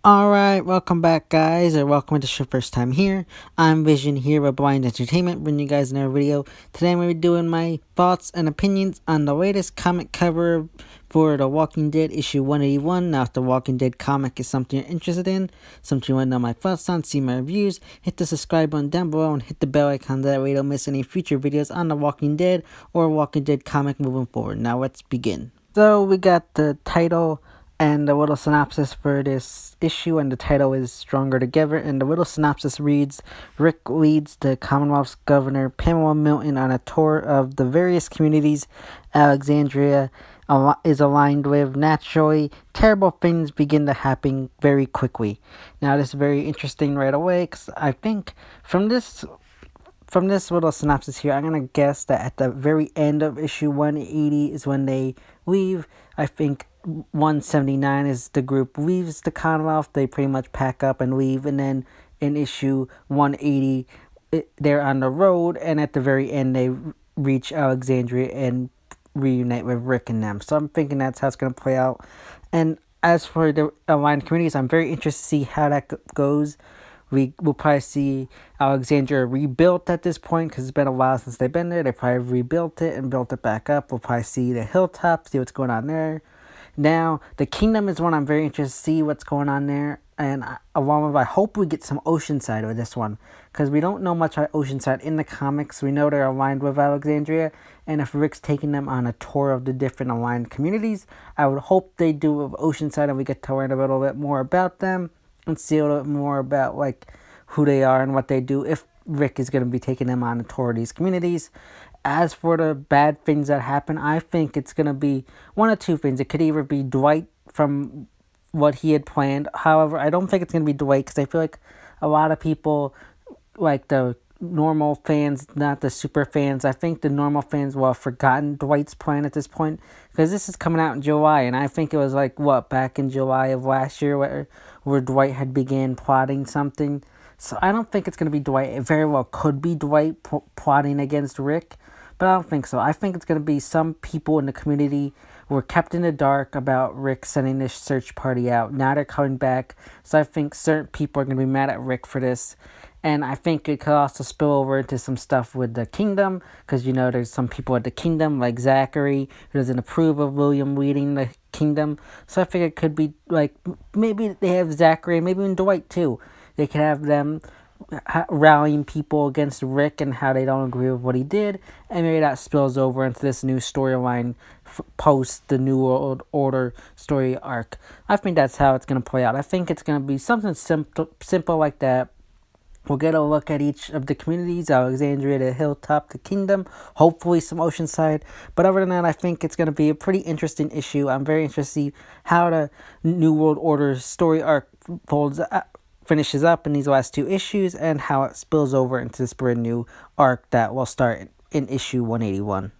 Alright, welcome back guys, or welcome if this is your first time here. I'm Vision here with Blind Entertainment, bringing you guys another video. Today I'm going to be doing my thoughts and opinions on the latest comic cover for The Walking Dead issue 181. Now if The Walking Dead comic is something you're interested in, something you want to know my thoughts on, see my reviews, hit the subscribe button down below and hit the bell icon, that way you don't miss any future videos on The Walking Dead or Walking Dead comic moving forward. Now let's begin. So we got the title and the little synopsis for this issue, and the title is Stronger Together. And the little synopsis reads, Rick leads the Commonwealth's Governor Pamela Milton on a tour of the various communities Alexandria is aligned with. Naturally, terrible things begin to happen very quickly. Now, this is very interesting right away, because I think from this little synopsis here, I'm going to guess that at the very end of issue 180 is when they leave. I think 179 is the group leaves the Commonwealth. They pretty much pack up and leave. And then in issue 180, they're on the road. And at the very end, they reach Alexandria and reunite with Rick and them. So I'm thinking that's how it's going to play out. And as for the aligned communities, I'm very interested to see how that goes. We will probably see Alexandria rebuilt at this point, because it's been a while since they've been there. They probably rebuilt it and built it back up. We'll probably see the hilltop, see what's going on there. Now, the Kingdom is one I'm very interested to see what's going on there. And along with, I hope we get some Oceanside with this one, because we don't know much about Oceanside in the comics. We know they're aligned with Alexandria, and if Rick's taking them on a tour of the different aligned communities, I would hope they do with Oceanside and we get to learn a little bit more about them and see a little bit more about like who they are and what they do, if Rick is going to be taking them on a tour of these communities. As for the bad things that happen, I think it's going to be one of two things. It could either be Dwight from what he had planned. However, I don't think it's going to be Dwight, because I feel like a lot of people, like the normal fans, not the super fans, I think the normal fans will have forgotten Dwight's plan at this point, because this is coming out in July, and I think it was like, what, back in July of last year where Dwight had began plotting something. So I don't think it's going to be Dwight. It very well could be Dwight plotting against Rick, but I don't think so. I think it's going to be some people in the community were kept in the dark about Rick sending this search party out. Now they're coming back, so I think certain people are going to be mad at Rick for this. And I think it could also spill over into some stuff with the Kingdom, because, you know, there's some people at the Kingdom, like Zachary, who doesn't approve of William leading the Kingdom. So I think it could be, like, maybe they have Zachary, maybe even Dwight, too. They could have them rallying people against Rick and how they don't agree with what he did, and maybe that spills over into this new storyline post the New World Order story arc. I think that's how it's going to play out. I think it's going to be something simple like that. We'll get a look at each of the communities, Alexandria, the Hilltop, the Kingdom, hopefully some Oceanside. But other than that, I think it's going to be a pretty interesting issue. I'm very interested to see how the New World Order story arc finishes up in these last two issues, and how it spills over into this brand new arc that will start in issue 181.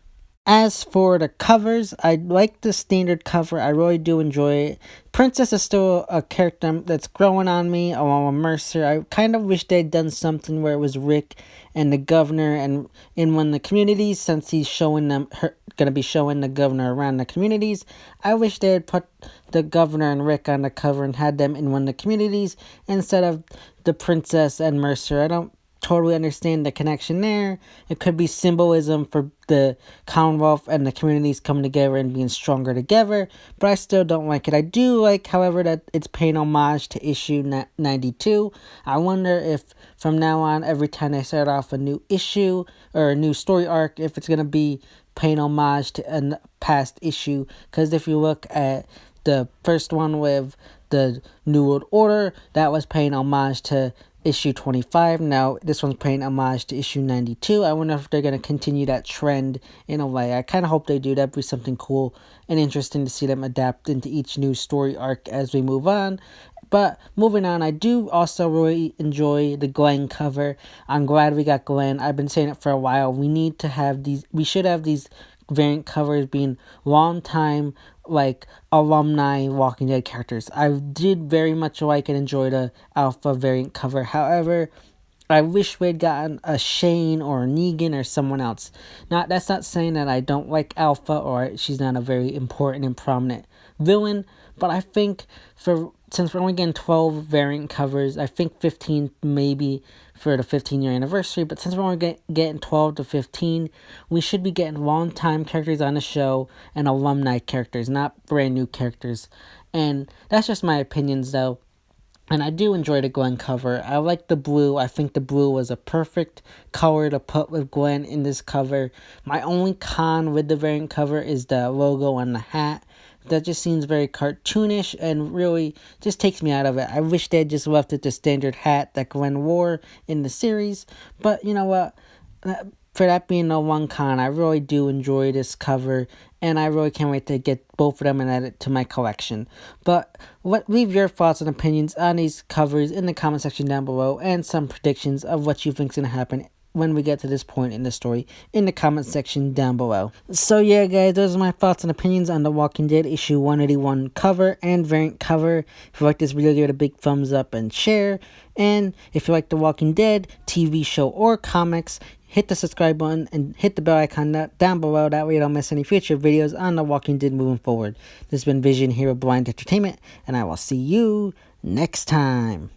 As for the covers, I like the standard cover. I really do enjoy it. Princess is still a character that's growing on me, along with Mercer. I kind of wish they'd done something where it was Rick and the governor and in one of the communities, since he's showing them, going to be showing the governor around the communities. I wish they had put the governor and Rick on the cover and had them in one of the communities instead of the princess and Mercer. I don't totally understand the connection there. It could be symbolism for the Commonwealth and the communities coming together and being stronger together, but I still don't like it. I do like, however, that it's paying homage to issue 92. I wonder if from now on, every time they start off a new issue or a new story arc, if it's going to be paying homage to a past issue, because if you look at the first one with the New World Order, that was paying homage to issue 25. Now this one's paying homage to issue 92. I wonder if they're going to continue that trend in a way. I kind of hope they do. That'd be something cool and interesting to see them adapt into each new story arc as we move on. But moving on, I do also really enjoy the Glenn cover. I'm glad we got Glenn. I've been saying it for a while. We should have these variant covers being long time like alumni Walking Dead characters. I did very much like and enjoy the Alpha variant cover. However, I wish we had gotten a Shane or a Negan or someone else. That's not saying that I don't like Alpha or she's not a very important and prominent villain, but I think since we're only getting 12 variant covers, I think 15 maybe for the 15-year anniversary, but since we're only getting 12 to 15, we should be getting long-time characters on the show and alumni characters, not brand new characters. And that's just my opinions, though. And I do enjoy the Gwen cover. I like the blue. I think the blue was a perfect color to put with Gwen in this cover. My only con with the variant cover is the logo on the hat. That just seems very cartoonish and really just takes me out of it. I wish they had just left it the standard hat that Gwen wore in the series. But you know what? For that being the one con, I really do enjoy this cover, and I really can't wait to get both of them and add it to my collection. But leave your thoughts and opinions on these covers in the comment section down below, and some predictions of what you think is going to happen when we get to this point in the story in the comment section down below. So yeah, guys, those are my thoughts and opinions on The Walking Dead issue 181 cover and variant cover. If you like this video, give it a big thumbs up and share. And if you like The Walking Dead TV show or comics, hit the subscribe button and hit the bell icon down below. That way you don't miss any future videos on The Walking Dead moving forward. This has been Vision here with Blind Entertainment, and I will see you next time.